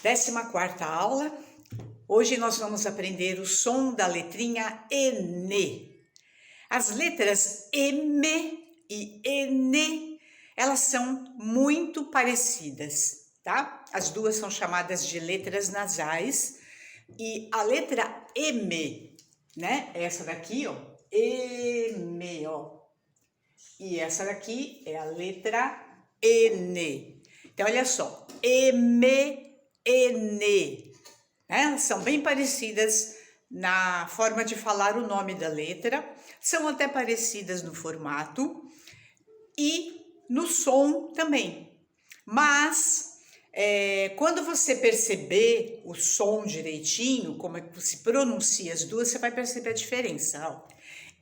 14ª aula. Hoje nós vamos aprender o som da letrinha N. As letras M e N, elas são muito parecidas, tá? As duas são chamadas de letras nasais. E a letra M, né? Essa daqui, ó, M, ó. E essa daqui é a letra N. Então, olha só, M, N, né? Elas são bem parecidas na forma de falar o nome da letra, são até parecidas no formato e no som também. Mas, quando você perceber o som direitinho, como é que se pronuncia as duas, você vai perceber a diferença. Ó.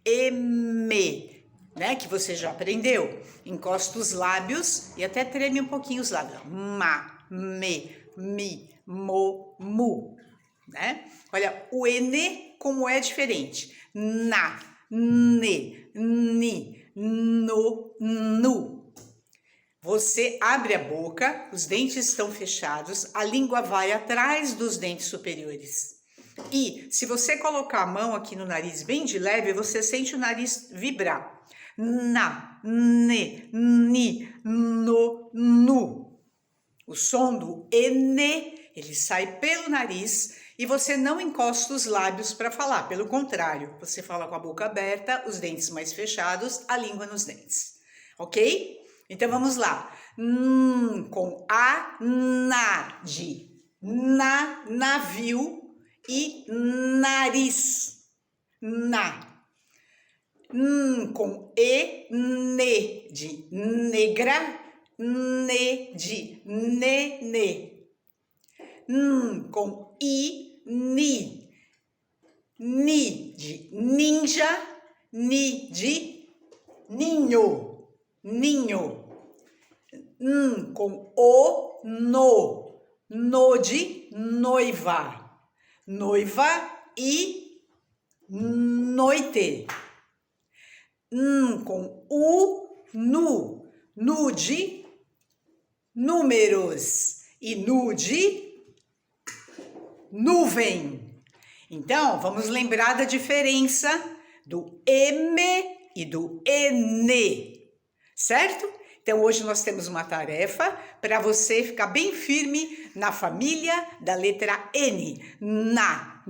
M, né, que você já aprendeu, encosta os lábios e até treme um pouquinho os lábios. Ma, me, mi, mo, mu, né? Olha, o N como é diferente. Na, ne, ni, no, nu. Você abre a boca, os dentes estão fechados, a língua vai atrás dos dentes superiores. E se você colocar a mão aqui no nariz bem de leve, você sente o nariz vibrar. Na, ne, ni, no, nu. O som do N, ele sai pelo nariz e você não encosta os lábios para falar. Pelo contrário, você fala com a boca aberta, os dentes mais fechados, a língua nos dentes. Ok? Então vamos lá. Com a, na, de na, navio e nariz. Na. Com e, ne, de negra, ne, de nenê. Com i, ni, ni, de ninja, ni, de ninho, ninho. Com o, no, de noiva, noiva e noite. Com o, nu de números e nu de nuvem. Então, vamos lembrar da diferença do M e do N, certo? Então, hoje nós temos uma tarefa para você ficar bem firme na família da letra N. Na.